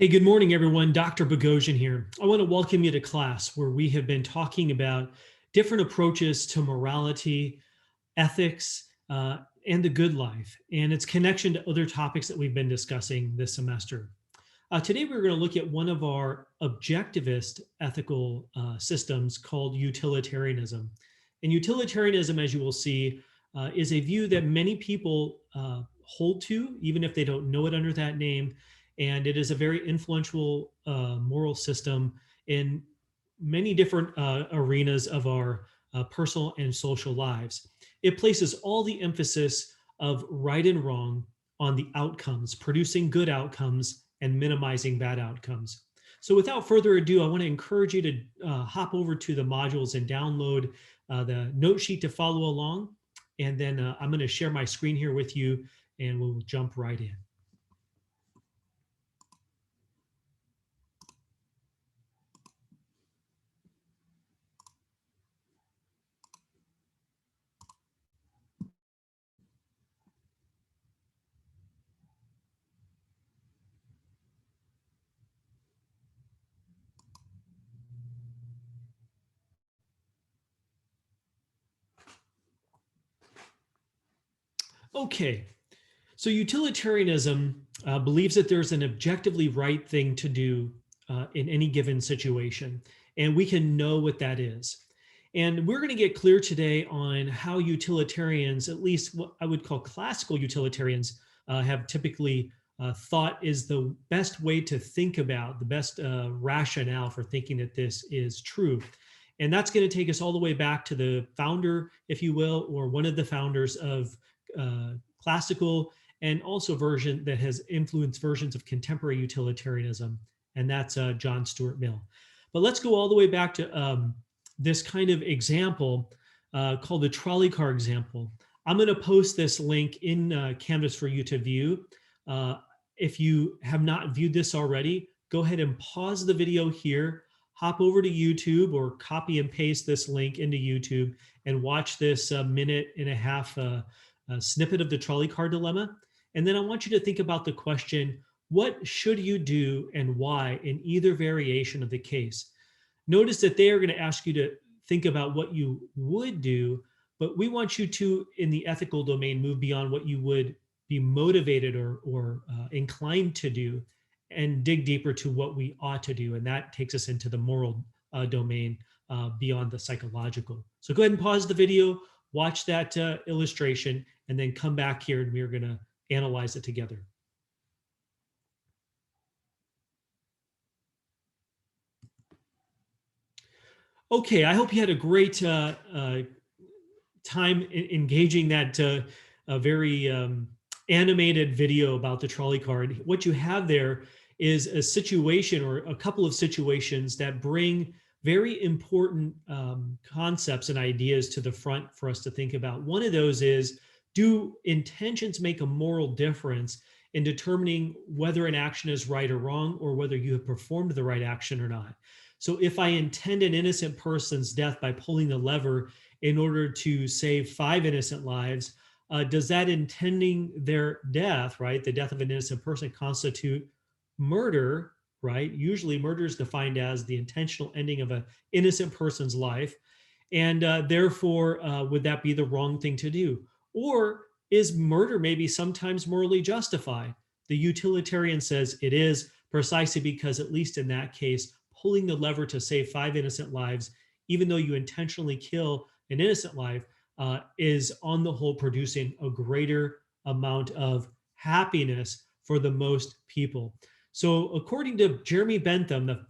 Hey, good morning, everyone. Dr. Bogosian here. I want to welcome you to class where we have been talking about different approaches to morality, ethics, and the good life, and its connection to other topics that we've been discussing this semester. Today, we're going to look at one of our objectivist ethical systems called utilitarianism. And utilitarianism, as you will see, is a view that many people hold to, even if they don't know it under that name. And it is a very influential moral system in many different arenas of our personal and social lives. It places all the emphasis of right and wrong on the outcomes, producing good outcomes and minimizing bad outcomes. So without further ado, I want to encourage you to hop over to the modules and download the note sheet to follow along. And then I'm going to share my screen here with you and we'll jump right in. Okay, so utilitarianism believes that there's an objectively right thing to do in any given situation, and we can know what that is. And we're going to get clear today on how utilitarians, at least what I would call classical utilitarians, have typically thought is the best way to think about, the best rationale for thinking that this is true. And that's going to take us all the way back to the founder, if you will, or one of the founders of classical and also version that has influenced versions of contemporary utilitarianism, and that's John Stuart Mill. But let's go all the way back to this kind of example called the trolley car example. I'm going to post this link in Canvas for you to view. If you have not viewed this already, go ahead and pause the video here, hop over to YouTube or copy and paste this link into YouTube and watch this minute and a half snippet of the trolley car dilemma. And then I want you to think about the question, what should you do and why in either variation of the case? Notice that they are going to ask you to think about what you would do, but we want you to, in the ethical domain, move beyond what you would be motivated or inclined to do and dig deeper to what we ought to do. And that takes us into the moral domain beyond the psychological. So go ahead and pause the video, watch that illustration, and then come back here and we're going to analyze it together. Okay, I hope you had a great time engaging that very animated video about the trolley car. And what you have there is a situation or a couple of situations that bring very important concepts and ideas to the front for us to think about. One of those is, do intentions make a moral difference in determining whether an action is right or wrong, or whether you have performed the right action or not? So if I intend an innocent person's death by pulling the lever in order to save 5 innocent lives, does that intending their death, right, the death of an innocent person, constitute murder, right? Usually murder is defined as the intentional ending of an innocent person's life. And therefore, would that be the wrong thing to do? Or is murder maybe sometimes morally justified? The utilitarian says it is, precisely because, at least in that case, pulling the lever to save 5 innocent lives, even though you intentionally kill an innocent life, is on the whole producing a greater amount of happiness for the most people. So according to Jeremy Bentham, the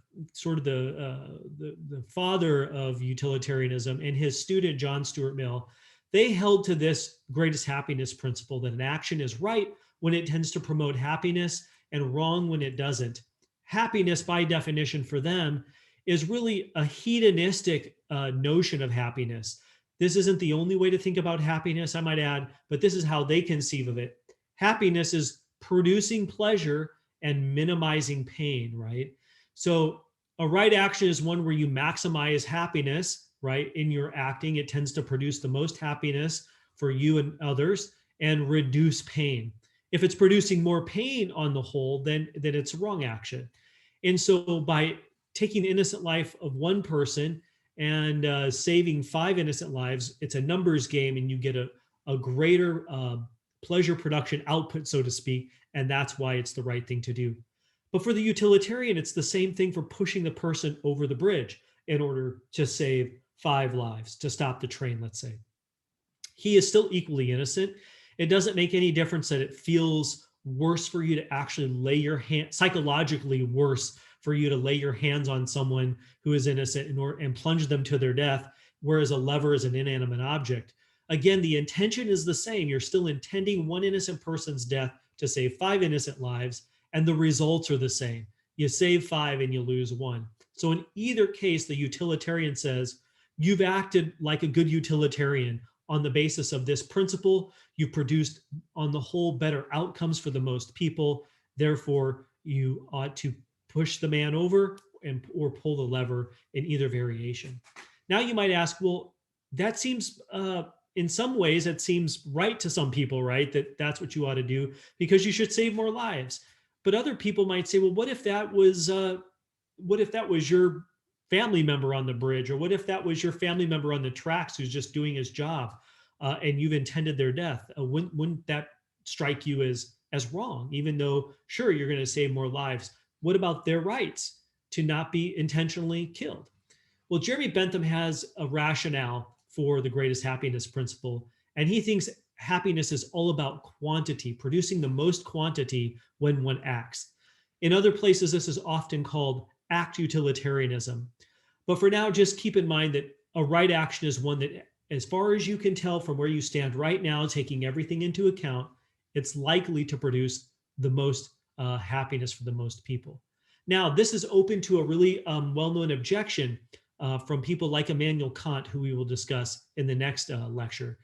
father of utilitarianism, and his student John Stuart Mill, they held to this greatest happiness principle, that an action is right when it tends to promote happiness and wrong when it doesn't. Happiness, by definition for them, is really a hedonistic notion of happiness. This isn't the only way to think about happiness, I might add, but this is how they conceive of it. Happiness is producing pleasure and minimizing pain, right? So a right action is one where you maximize happiness, right? In your acting, it tends to produce the most happiness for you and others and reduce pain. If it's producing more pain on the whole, then it's a wrong action. And so by taking the innocent life of one person and saving 5 innocent lives, it's a numbers game, and you get a greater pleasure production output, so to speak. And that's why it's the right thing to do. But for the utilitarian, it's the same thing for pushing the person over the bridge in order to save 5 lives, to stop the train, let's say. He is still equally innocent. It doesn't make any difference that it feels worse for you to actually lay your hand, psychologically worse for you to lay your hands on someone who is innocent and plunge them to their death, whereas a lever is an inanimate object. Again, the intention is the same. You're still intending one innocent person's death to save 5 innocent lives, and the results are the same. You save 5 and you lose 1. So in either case, the utilitarian says, you've acted like a good utilitarian on the basis of this principle. You've produced, on the whole, better outcomes for the most people. Therefore, you ought to push the man over or pull the lever in either variation. Now you might ask, well, that seems, in some ways, it seems right to some people, right? That's what you ought to do because you should save more lives. But other people might say, well, what if that was your family member on the bridge, or what if that was your family member on the tracks who's just doing his job, and you've intended their death? Wouldn't that strike you as wrong, even though, sure, you're going to save more lives? What about their rights to not be intentionally killed? Well, Jeremy Bentham has a rationale for the greatest happiness principle, and he thinks happiness is all about quantity, producing the most quantity when one acts. In other places, this is often called act utilitarianism. But for now, just keep in mind that a right action is one that, as far as you can tell from where you stand right now, taking everything into account, it's likely to produce the most happiness for the most people. Now, this is open to a really well-known objection from people like Immanuel Kant, who we will discuss in the next lecture.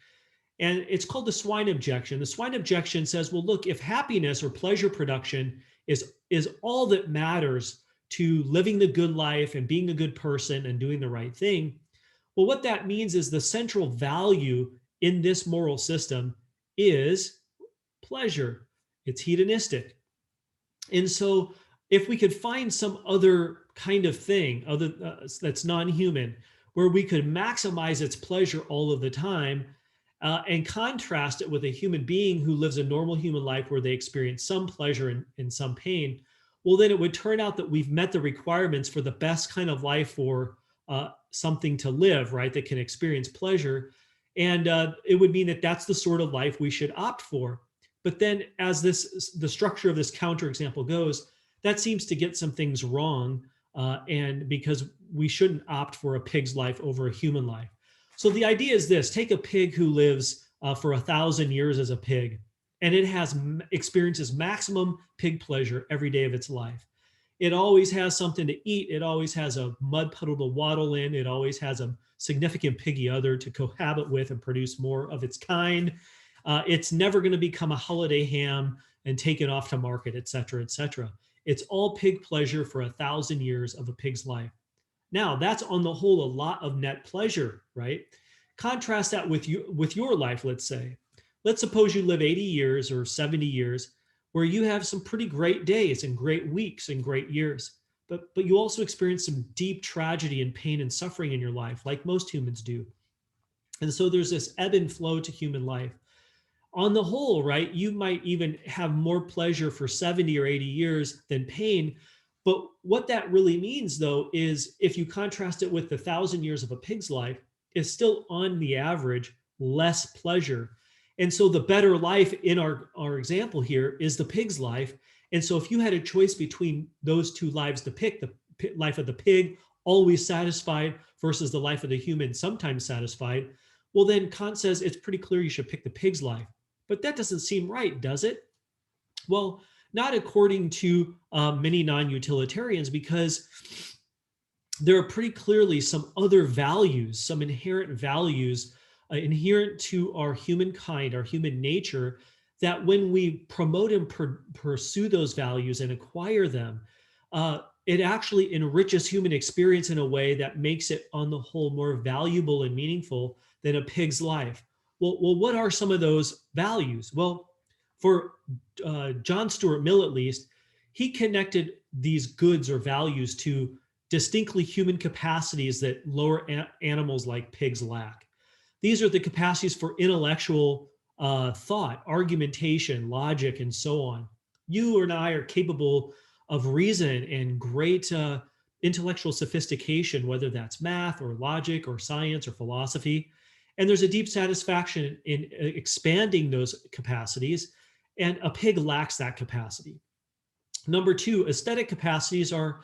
And it's called the swine objection. The swine objection says, well, look, if happiness or pleasure production is all that matters to living the good life and being a good person and doing the right thing, well, what that means is the central value in this moral system is pleasure. It's hedonistic. And so if we could find some other kind of thing that's non-human, where we could maximize its pleasure all of the time, and contrast it with a human being who lives a normal human life where they experience some pleasure and some pain, well, then it would turn out that we've met the requirements for the best kind of life for something to live, right, that can experience pleasure. And it would mean that that's the sort of life we should opt for. But then as the structure of this counterexample goes, that seems to get some things wrong, and because we shouldn't opt for a pig's life over a human life. So the idea is this: take a pig who lives for 1,000 years as a pig, and it experiences maximum pig pleasure every day of its life. It always has something to eat. It always has a mud puddle to waddle in. It always has a significant piggy other to cohabit with and produce more of its kind. It's never going to become a holiday ham and taken off to market, et cetera, et cetera. It's all pig pleasure for 1,000 years of a pig's life. Now, that's on the whole a lot of net pleasure, right? Contrast that with your life, let's say. Let's suppose you live 80 years or 70 years where you have some pretty great days and great weeks and great years, but you also experience some deep tragedy and pain and suffering in your life, like most humans do. And so there's this ebb and flow to human life. On the whole, right, you might even have more pleasure for 70 or 80 years than pain. But what that really means, though, is if you contrast it with the 1,000 years of a pig's life, it's still on the average less pleasure. And so the better life in our example here is the pig's life. And so if you had a choice between those two lives to pick, the life of the pig, always satisfied, versus the life of the human, sometimes satisfied, well, then Kant says it's pretty clear you should pick the pig's life. But that doesn't seem right, does it? Well, not according to many non-utilitarians, because there are pretty clearly some other values, some inherent values inherent to our humankind, our human nature, that when we promote and pursue those values and acquire them, it actually enriches human experience in a way that makes it, on the whole, more valuable and meaningful than a pig's life. Well, what are some of those values? Well, For John Stuart Mill, at least, he connected these goods or values to distinctly human capacities that lower animals like pigs lack. These are the capacities for intellectual thought, argumentation, logic, and so on. You and I are capable of reason and great intellectual sophistication, whether that's math or logic or science or philosophy. And there's a deep satisfaction in expanding those capacities, and a pig lacks that capacity. Number two, aesthetic capacities are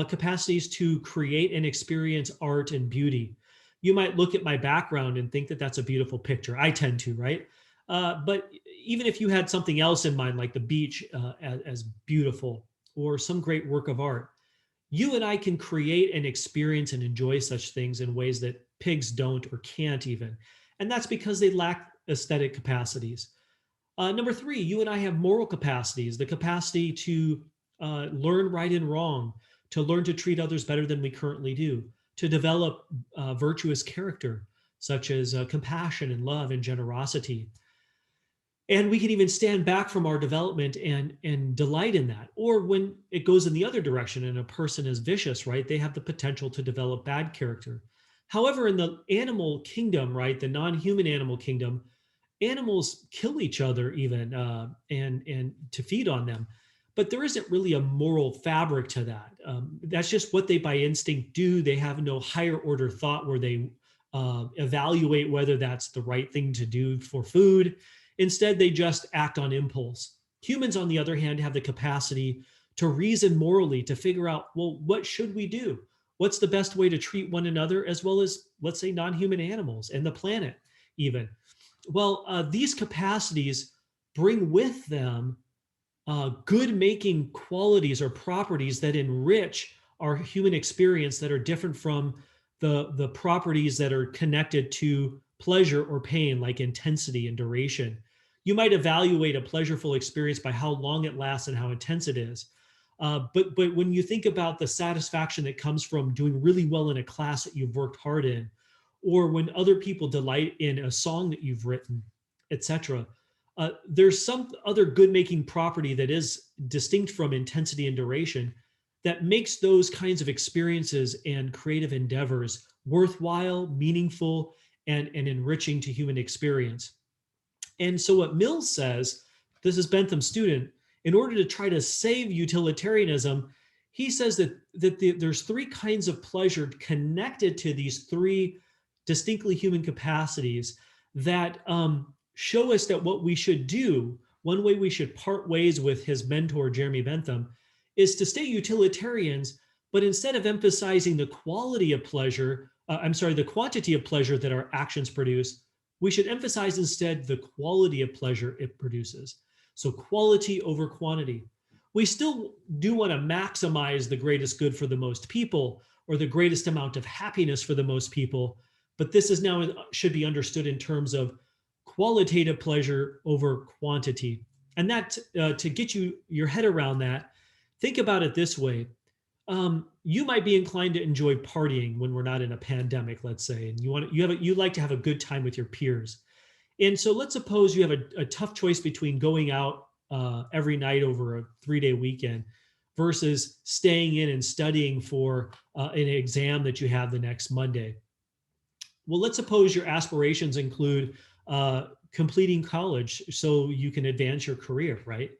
capacities to create and experience art and beauty. You might look at my background and think that that's a beautiful picture. I tend to, right? But even if you had something else in mind, like the beach as beautiful or some great work of art, you and I can create and experience and enjoy such things in ways that pigs don't or can't even. And that's because they lack aesthetic capacities. Number three, you and I have moral capacities, the capacity to learn right and wrong, to learn to treat others better than we currently do, to develop virtuous character, such as compassion and love and generosity. And we can even stand back from our development and delight in that. Or when it goes in the other direction and a person is vicious, right, they have the potential to develop bad character. However, in the animal kingdom, right, the non-human animal kingdom, animals kill each other even and to feed on them. But there isn't really a moral fabric to that. That's just what they by instinct do. They have no higher order thought where they evaluate whether that's the right thing to do for food. Instead, they just act on impulse. Humans, on the other hand, have the capacity to reason morally, to figure out, well, what should we do? What's the best way to treat one another, as well as, let's say, non-human animals and the planet even? Well, these capacities bring with them good making qualities or properties that enrich our human experience that are different from the properties that are connected to pleasure or pain, like intensity and duration. You might evaluate a pleasureful experience by how long it lasts and how intense it is. But when you think about the satisfaction that comes from doing really well in a class that you've worked hard in, or when other people delight in a song that you've written, etc., there's some other good making property that is distinct from intensity and duration that makes those kinds of experiences and creative endeavors worthwhile, meaningful, and enriching to human experience. And so what Mills says, this is Bentham's student, in order to try to save utilitarianism, he says that there's three kinds of pleasure connected to these three distinctly human capacities that show us that what we should do, one way we should part ways with his mentor, Jeremy Bentham, is to stay utilitarians, but instead of emphasizing the quality of pleasure, the quantity of pleasure that our actions produce, we should emphasize instead the quality of pleasure it produces. So quality over quantity. We still do want to maximize the greatest good for the most people or the greatest amount of happiness for the most people, but this is now should be understood in terms of qualitative pleasure over quantity. And that to get your head around that, think about it this way. You might be inclined to enjoy partying when we're not in a pandemic, let's say, and you like to have a good time with your peers. And so let's suppose you have a tough choice between going out every night over a 3-day weekend versus staying in and studying for an exam that you have the next Monday. Well, let's suppose your aspirations include completing college so you can advance your career, right?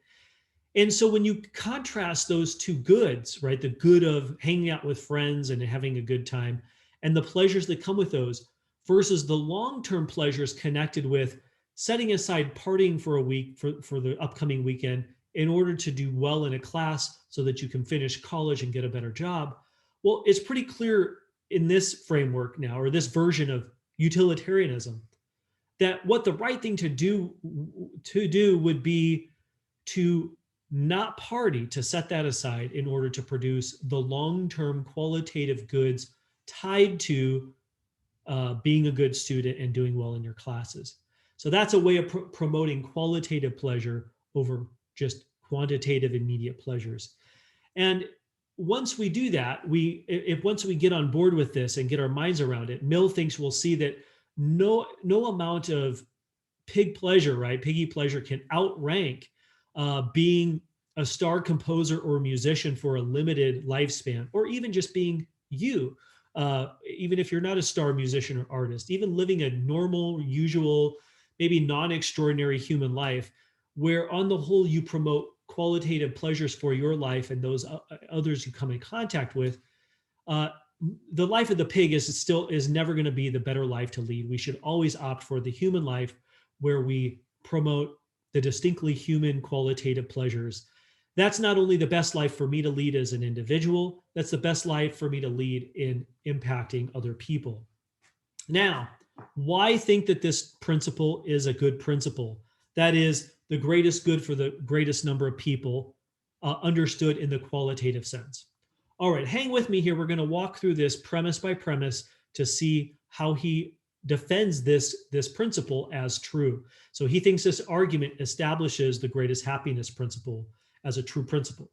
And so when you contrast those two goods, right, the good of hanging out with friends and having a good time and the pleasures that come with those versus the long-term pleasures connected with setting aside partying for a week for the upcoming weekend in order to do well in a class so that you can finish college and get a better job. Well, it's pretty clear in this framework now, or this version of utilitarianism, that what the right thing to do would be to not party, to set that aside in order to produce the long-term qualitative goods tied to being a good student and doing well in your classes. So that's a way of promoting qualitative pleasure over just quantitative immediate pleasures. And once we do that, once we get on board with this and get our minds around it, Mill thinks we'll see that no amount of pig pleasure, right? Piggy pleasure can outrank being a star composer or musician for a limited lifespan, or even just being you. Even if you're not a star musician or artist, even living a normal, usual, maybe non-extraordinary human life, where on the whole you promote qualitative pleasures for your life and those others you come in contact with, uh, the life of the pig is never going to be the better life to lead. We should always opt for the human life where we promote the distinctly human qualitative pleasures. That's not only the best life for me to lead as an individual, that's the best life for me to lead in impacting other people. Now, why think that this principle is a good principle? That is the greatest good for the greatest number of people, understood in the qualitative sense. All right, hang with me here. We're going to walk through this premise by premise to see how he defends this principle as true. So he thinks this argument establishes the greatest happiness principle as a true principle.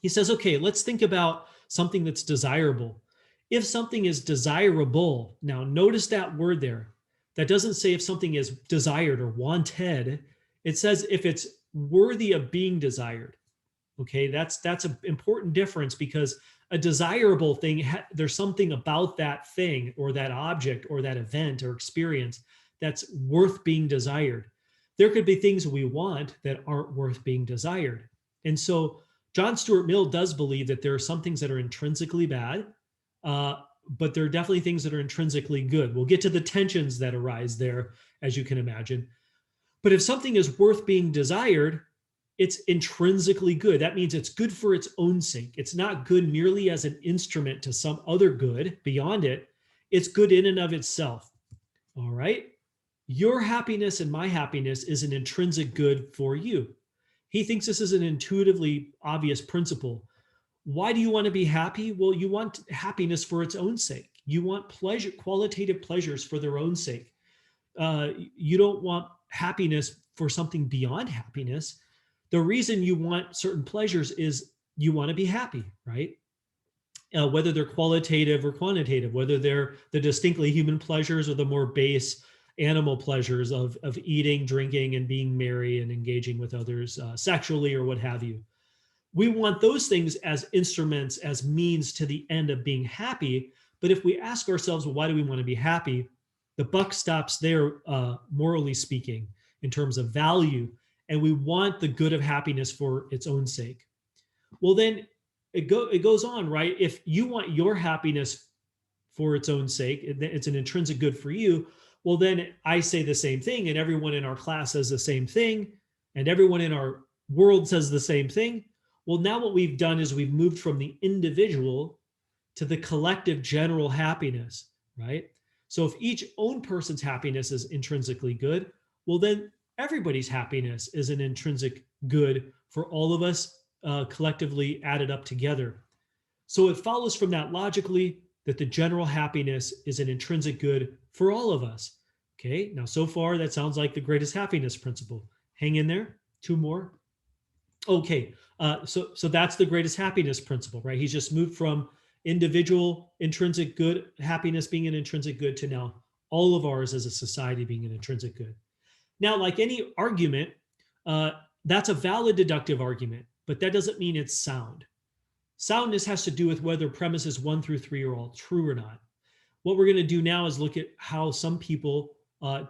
He says, okay, let's think about something that's desirable. If something is desirable, now notice that word there. That doesn't say if something is desired or wanted. It says if it's worthy of being desired. Okay, that's an important difference, because a desirable thing, there's something about that thing or that object or that event or experience that's worth being desired. There could be things we want that aren't worth being desired. And so John Stuart Mill does believe that there are some things that are intrinsically bad, but there are definitely things that are intrinsically good. We'll get to the tensions that arise there, as you can imagine. But if something is worth being desired, it's intrinsically good. That means it's good for its own sake. It's not good merely as an instrument to some other good beyond it. It's good in and of itself. All right. Your happiness and my happiness is an intrinsic good for you. He thinks this is an intuitively obvious principle. Why do you want to be happy? Well, you want happiness for its own sake. You want pleasure, qualitative pleasures for their own sake. You don't want happiness for something beyond happiness. The reason you want certain pleasures is you want to be happy, right? Whether they're qualitative or quantitative, whether they're the distinctly human pleasures or the more base animal pleasures of eating, drinking, and being merry and engaging with others sexually or what have you. We want those things as instruments, as means to the end of being happy. But if we ask ourselves, well, why do we want to be happy? The buck stops there, morally speaking, in terms of value. And we want the good of happiness for its own sake. Well, then it goes on, right? If you want your happiness for its own sake, it's an intrinsic good for you. Well, then I say the same thing, and everyone in our class says the same thing, and everyone in our world says the same thing. Well, now what we've done is we've moved from the individual to the collective general happiness, right? So if each own person's happiness is intrinsically good, well, then everybody's happiness is an intrinsic good for all of us collectively added up together. So it follows from that logically that the general happiness is an intrinsic good for all of us. Okay, now so far that sounds like the greatest happiness principle. Hang in there, two more. Okay, so that's the greatest happiness principle, right? He's just moved from individual intrinsic good, happiness being an intrinsic good, to now all of ours as a society being an intrinsic good. Now, like any argument, that's a valid deductive argument, but that doesn't mean it's sound. Soundness has to do with whether premises 1 through 3 are all true or not. What we're going to do now is look at how some people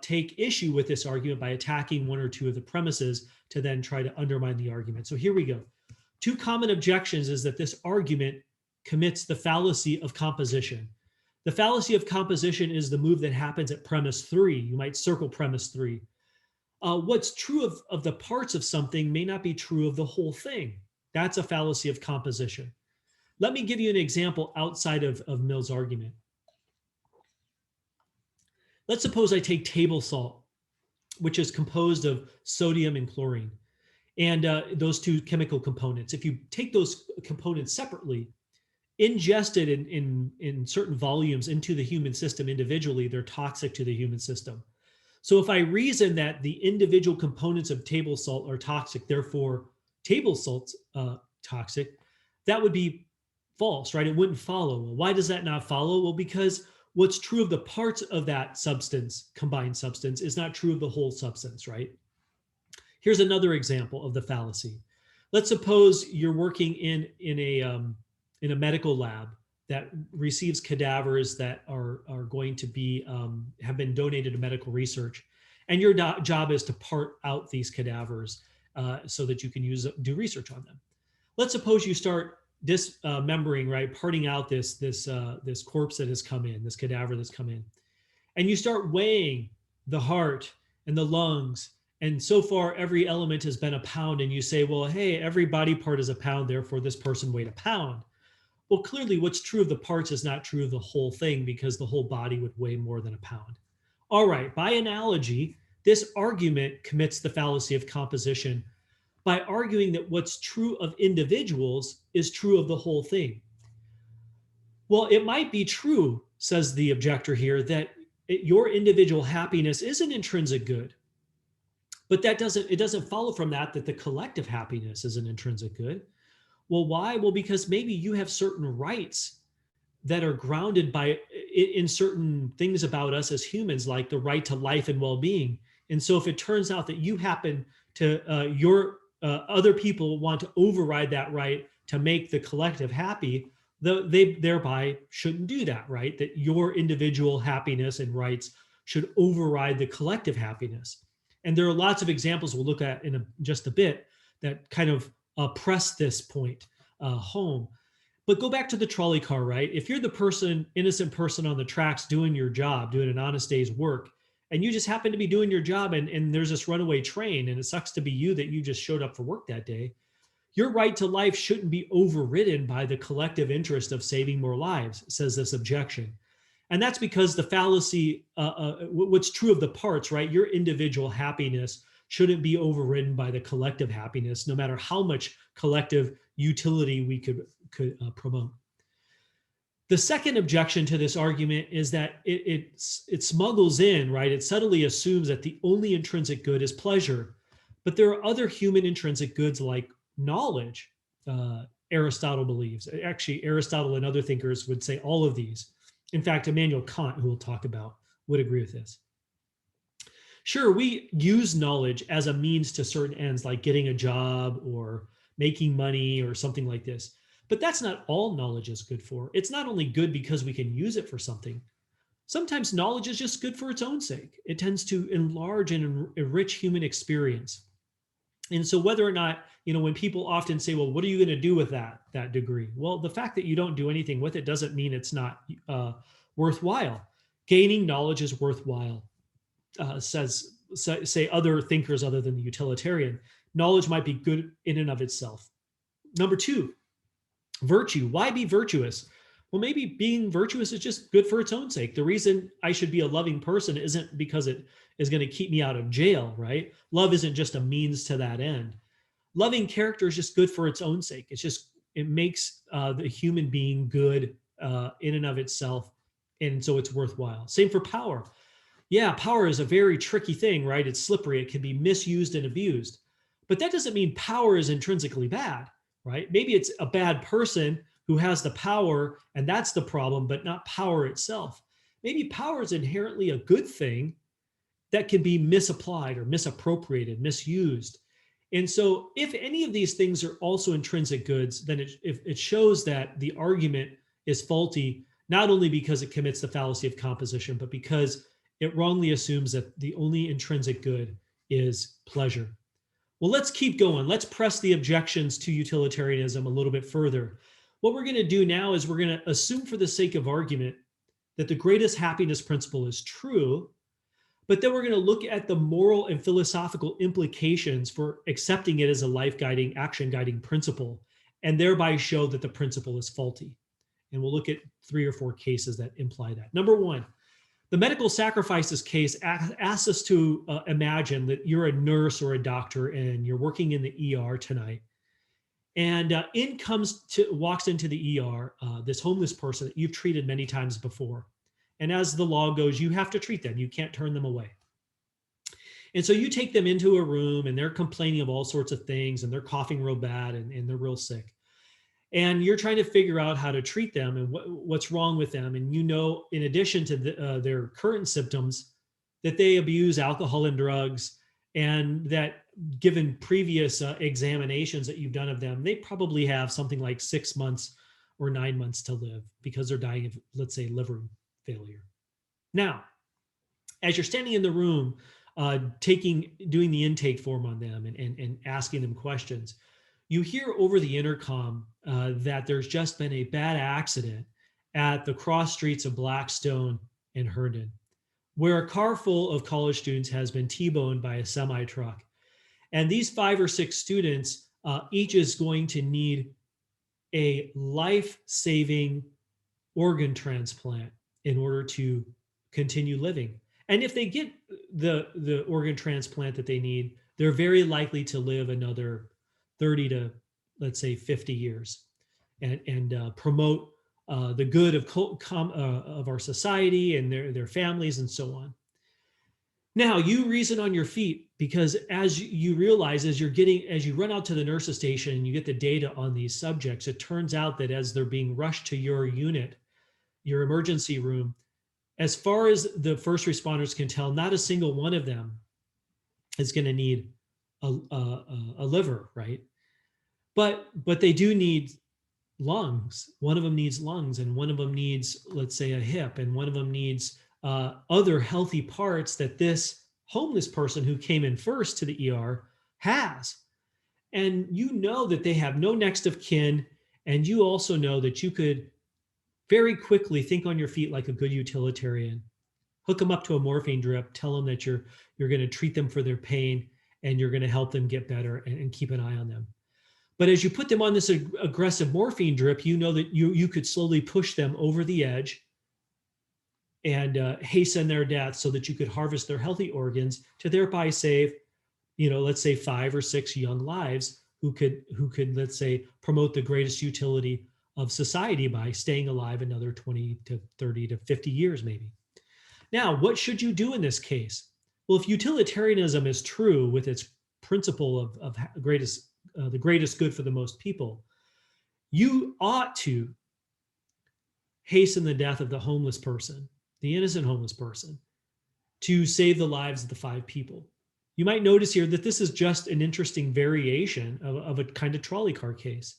take issue with this argument by attacking one or two of the premises to then try to undermine the argument. So here we go. Two common objections is that this argument commits the fallacy of composition. The fallacy of composition is the move that happens at premise 3. You might circle premise 3. What's true of the parts of something may not be true of the whole thing. That's a fallacy of composition. Let me give you an example outside of Mill's argument. Let's suppose I take table salt, which is composed of sodium and chlorine, and those two chemical components. If you take those components separately, ingested in certain volumes into the human system individually, they're toxic to the human system. So if I reason that the individual components of table salt are toxic, therefore table salt's toxic, that would be false, right? It wouldn't follow. Well, why does that not follow? Well, because what's true of the parts of that substance, combined substance, is not true of the whole substance, right? Here's another example of the fallacy. Let's suppose you're working in a medical lab that receives cadavers that are going to be have been donated to medical research, and your job is to part out these cadavers so that you can do research on them. Let's suppose you start dismembering, right, parting out this corpse that has come in, this cadaver that's come in, and you start weighing the heart and the lungs, and so far every element has been a pound, and you say, well, hey, every body part is a pound, therefore this person weighed a pound. Well, clearly what's true of the parts is not true of the whole thing, because the whole body would weigh more than a pound. All right, by analogy, this argument commits the fallacy of composition by arguing that what's true of individuals is true of the whole thing. Well, it might be true, says the objector here, that your individual happiness is an intrinsic good. But it doesn't follow from that the collective happiness is an intrinsic good. Well, why? Well, because maybe you have certain rights that are grounded in certain things about us as humans, like the right to life and well-being. And so if it turns out that you happen to, other people want to override that right to make the collective happy, they thereby shouldn't do that, right? That your individual happiness and rights should override the collective happiness. And there are lots of examples we'll look at in just a bit that kind of press this point home. But go back to the trolley car, right? If you're the innocent person on the tracks doing your job, doing an honest day's work, and you just happen to be doing your job and there's this runaway train, and it sucks to be you that you just showed up for work that day, your right to life shouldn't be overridden by the collective interest of saving more lives, says this objection. And that's because the fallacy, what's true of the parts, right? Your individual happiness shouldn't be overridden by the collective happiness, no matter how much collective utility we could promote. The second objection to this argument is that it smuggles in, right? It subtly assumes that the only intrinsic good is pleasure, but there are other human intrinsic goods like knowledge. Aristotle believes. Actually, Aristotle and other thinkers would say all of these. In fact, Immanuel Kant, who we'll talk about, would agree with this. Sure, we use knowledge as a means to certain ends, like getting a job or making money or something like this. But that's not all knowledge is good for. It's not only good because we can use it for something. Sometimes knowledge is just good for its own sake. It tends to enlarge and enrich human experience. And so whether or not, when people often say, well, what are you going to do with that degree? Well, the fact that you don't do anything with it doesn't mean it's not worthwhile. Gaining knowledge is worthwhile, say other thinkers other than the utilitarian. Knowledge might be good in and of itself. Number two, virtue. Why be virtuous? Well, maybe being virtuous is just good for its own sake. The reason I should be a loving person isn't because it is going to keep me out of jail, right? Love isn't just a means to that end. Loving character is just good for its own sake. It makes the human being good in and of itself, and so it's worthwhile. Same for power. Yeah, power is a very tricky thing, right? It's slippery. It can be misused and abused. But that doesn't mean power is intrinsically bad, right? Maybe it's a bad person who has the power, and that's the problem, but not power itself. Maybe power is inherently a good thing that can be misapplied or misappropriated, misused. And so if any of these things are also intrinsic goods, then it shows that the argument is faulty, not only because it commits the fallacy of composition, but because it wrongly assumes that the only intrinsic good is pleasure. Well, let's keep going. Let's press the objections to utilitarianism a little bit further. What we're going to do now is we're going to assume for the sake of argument that the greatest happiness principle is true, but then we're going to look at the moral and philosophical implications for accepting it as a life-guiding, action-guiding principle, and thereby show that the principle is faulty. And we'll look at 3 or 4 cases that imply that. Number one, the medical sacrifices case asks us to imagine that you're a nurse or a doctor and you're working in the ER tonight. And walks into the ER this homeless person that you've treated many times before. And as the law goes, you have to treat them. You can't turn them away. And so you take them into a room and they're complaining of all sorts of things and they're coughing real bad and they're real sick. And you're trying to figure out how to treat them and what's wrong with them. And in addition to their current symptoms, that they abuse alcohol and drugs, and that given previous examinations that you've done of them, they probably have something like 6 months or 9 months to live because they're dying of, let's say, liver failure. Now, as you're standing in the room, doing the intake form on them and asking them questions, you hear over the intercom that there's just been a bad accident at the cross streets of Blackstone and Herndon, where a car full of college students has been T-boned by a semi-truck. And these 5 or 6 students, each is going to need a life-saving organ transplant in order to continue living. And if they get the organ transplant that they need, they're very likely to live another 30 to, let's say, 50 years and promote the good of our society and their families and so on. Now you reason on your feet, because as you realize, as you run out to the nurse's station and you get the data on these subjects, it turns out that as they're being rushed to your unit, your emergency room, as far as the first responders can tell, not a single one of them is going to need a liver, right? But they do need lungs. One of them needs lungs, and one of them needs, let's say, a hip, and one of them needs other healthy parts that this homeless person who came in first to the ER has. And you know that they have no next of kin, and you also know that you could very quickly think on your feet like a good utilitarian, hook them up to a morphine drip, tell them that you're going to treat them for their pain and you're going to help them get better and keep an eye on them. But as you put them on this aggressive morphine drip, you know that you could slowly push them over the edge and hasten their death so that you could harvest their healthy organs to thereby save, let's say 5 or 6 young lives who could, let's say, promote the greatest utility of society by staying alive another 20 to 30 to 50 years, maybe. Now, what should you do in this case? Well, if utilitarianism is true with its principle of the greatest good for the most people, you ought to hasten the death of the homeless person, the innocent homeless person, to save the lives of the 5 people. You might notice here that this is just an interesting variation of a kind of trolley car case.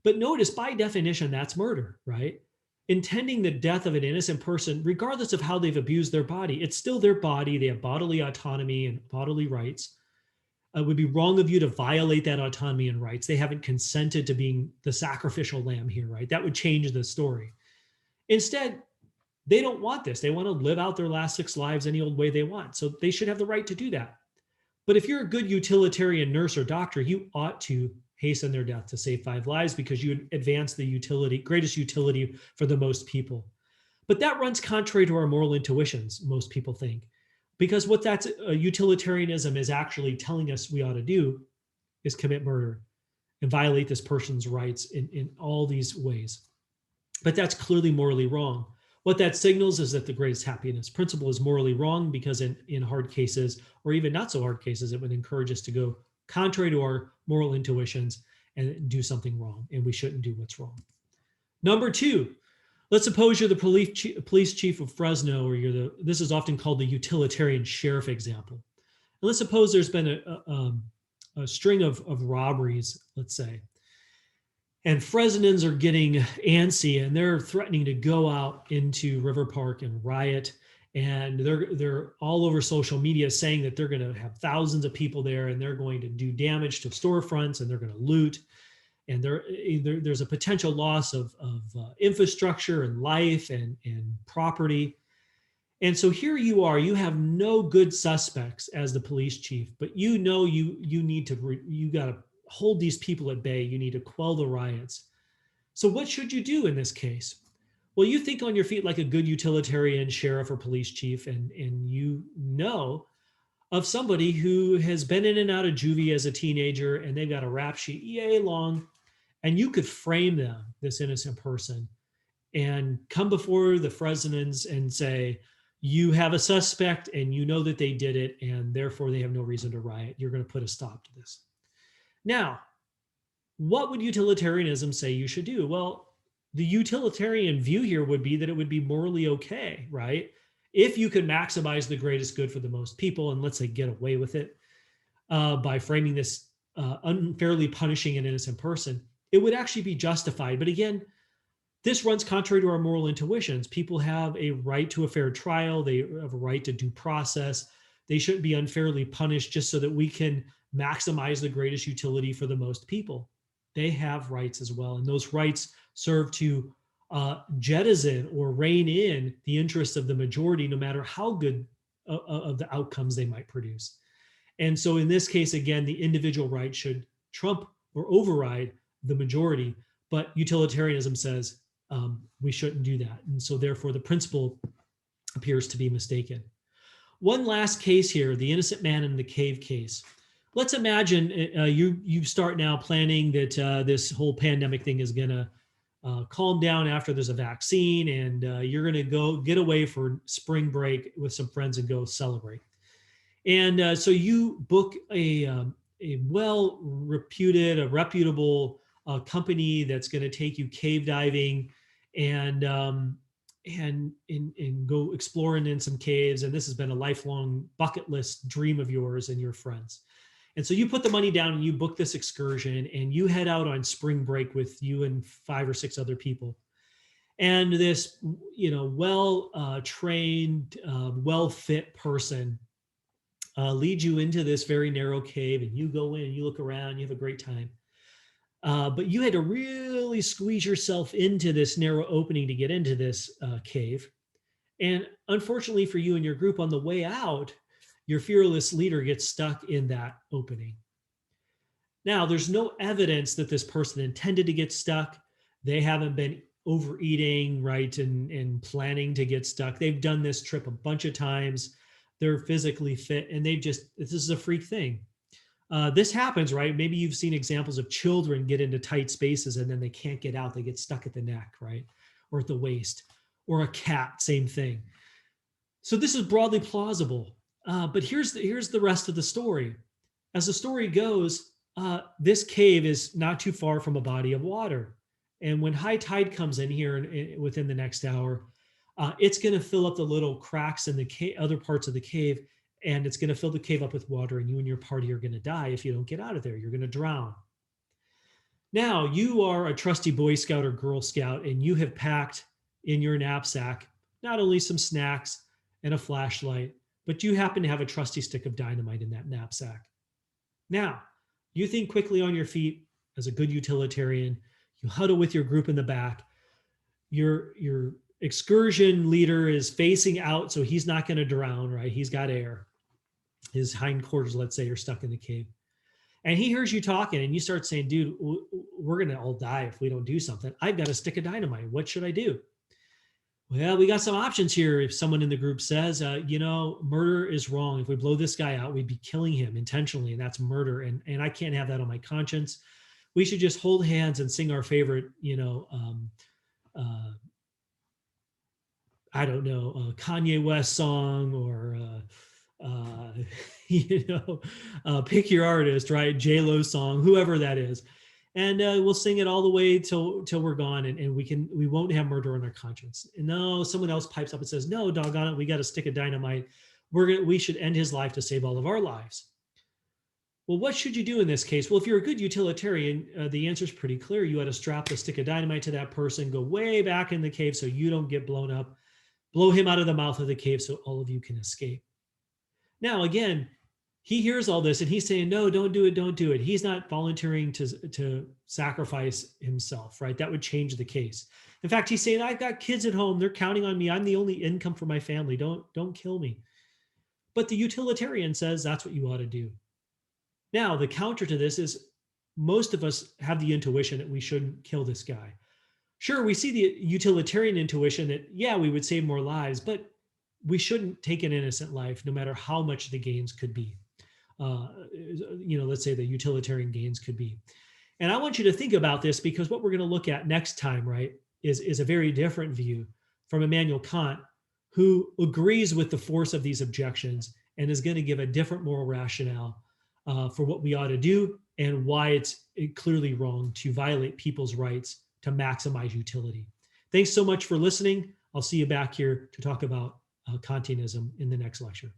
But notice, by definition, that's murder, right? Intending the death of an innocent person, regardless of how they've abused their body, it's still their body. They have bodily autonomy and bodily rights. It would be wrong of you to violate that autonomy and rights. They haven't consented to being the sacrificial lamb here, right? That would change the story. Instead, they don't want this. They want to live out their last 6 lives any old way they want. So they should have the right to do that. But if you're a good utilitarian nurse or doctor, you ought to hasten their death to save 5 lives because you advance the greatest utility for the most people. But that runs contrary to our moral intuitions, most people think, because what utilitarianism is actually telling us we ought to do is commit murder and violate this person's rights in all these ways. But that's clearly morally wrong. What that signals is that the greatest happiness principle is morally wrong because in hard cases, or even not so hard cases, it would encourage us to go contrary to our moral intuitions and do something wrong, and we shouldn't do what's wrong. Number 2, let's suppose you're the police chief of Fresno, or this is often called the utilitarian sheriff example. And let's suppose there's been a string of robberies, let's say, and Fresnans are getting antsy and they're threatening to go out into River Park and riot. And they're all over social media saying that they're going to have thousands of people there and they're going to do damage to storefronts and they're going to loot. And there's a potential loss of infrastructure and life and property. And so here you are, you have no good suspects as the police chief, but you know you got to hold these people at bay. You need to quell the riots. So what should you do in this case? Well, you think on your feet like a good utilitarian sheriff or police chief, and you know of somebody who has been in and out of juvie as a teenager, and they've got a rap sheet yay long, and you could frame them, this innocent person, and come before the Fresnans and say, you have a suspect and you know that they did it, and therefore they have no reason to riot. You're going to put a stop to this. Now, what would utilitarianism say you should do? Well, the utilitarian view here would be that it would be morally okay, right? If you could maximize the greatest good for the most people and let's say get away with it by framing this unfairly punishing an innocent person, it would actually be justified. But again, this runs contrary to our moral intuitions. People have a right to a fair trial. They have a right to due process. They shouldn't be unfairly punished just so that we can maximize the greatest utility for the most people. They have rights as well. And those rights serve to jettison or rein in the interests of the majority, no matter how good of the outcomes they might produce. And so in this case, again, the individual right should trump or override the majority, but utilitarianism says we shouldn't do that. And so therefore the principle appears to be mistaken. One last case here, the innocent man in the cave case. Let's imagine you start now planning that this whole pandemic thing is going to calm down after there's a vaccine, and you're going to go get away for spring break with some friends and go celebrate. And so you book a well-reputed, a reputable company that's going to take you cave diving and go exploring in some caves. And this has been a lifelong bucket list dream of yours and your friends. And so you put the money down and you book this excursion and you head out on spring break with you and 5 or 6 other people. And this, well-trained, well-fit person leads you into this very narrow cave, and you go in, you look around, you have a great time. But you had to really squeeze yourself into this narrow opening to get into this cave. And unfortunately for you and your group, on the way out, your fearless leader gets stuck in that opening. Now, there's no evidence that this person intended to get stuck. They haven't been overeating, right, and planning to get stuck. They've done this trip a bunch of times. They're physically fit, and this is a freak thing. This happens, right? Maybe you've seen examples of children get into tight spaces and then they can't get out. They get stuck at the neck, right? Or at the waist. Or a cat, same thing. So this is broadly plausible. But here's the rest of the story. As the story goes, this cave is not too far from a body of water. And when high tide comes in here within the next hour, it's going to fill up the little cracks in the other parts of the cave, and it's going to fill the cave up with water, and you and your party are going to die if you don't get out of there. You're going to drown. Now, you are a trusty Boy Scout or Girl Scout, and you have packed in your knapsack not only some snacks and a flashlight, but you happen to have a trusty stick of dynamite in that knapsack. Now, you think quickly on your feet as a good utilitarian. You huddle with your group in the back. Your excursion leader is facing out, so he's not going to drown, right? He's got air. His hindquarters, let's say, are stuck in the cave. And he hears you talking, and you start saying, dude, we're going to all die if we don't do something. I've got a stick of dynamite. What should I do? Well, we got some options here. If someone in the group says, murder is wrong. If we blow this guy out, we'd be killing him intentionally, and that's murder. And I can't have that on my conscience. We should just hold hands and sing our favorite, I don't know, Kanye West song or, pick your artist, right? J-Lo song, whoever that is. And we'll sing it all the way till we're gone, and we won't have murder on our conscience. And no, someone else pipes up and says, no, doggone it, we got a stick of dynamite. We should end his life to save all of our lives. Well, what should you do in this case? Well, if you're a good utilitarian, the answer is pretty clear. You ought to strap the stick of dynamite to that person, go way back in the cave so you don't get blown up, blow him out of the mouth of the cave so all of you can escape. Now, again, he hears all this and he's saying, no, don't do it, don't do it. He's not volunteering to sacrifice himself, right? That would change the case. In fact, he's saying, I've got kids at home. They're counting on me. I'm the only income for my family. Don't kill me. But the utilitarian says that's what you ought to do. Now, the counter to this is most of us have the intuition that we shouldn't kill this guy. Sure, we see the utilitarian intuition that, yeah, we would save more lives, but we shouldn't take an innocent life no matter how much the gains could be. Let's say the utilitarian gains could be. And I want you to think about this because what we're going to look at next time, right, is a very different view from Immanuel Kant, who agrees with the force of these objections and is going to give a different moral rationale for what we ought to do and why it's clearly wrong to violate people's rights to maximize utility. Thanks so much for listening. I'll see you back here to talk about Kantianism in the next lecture.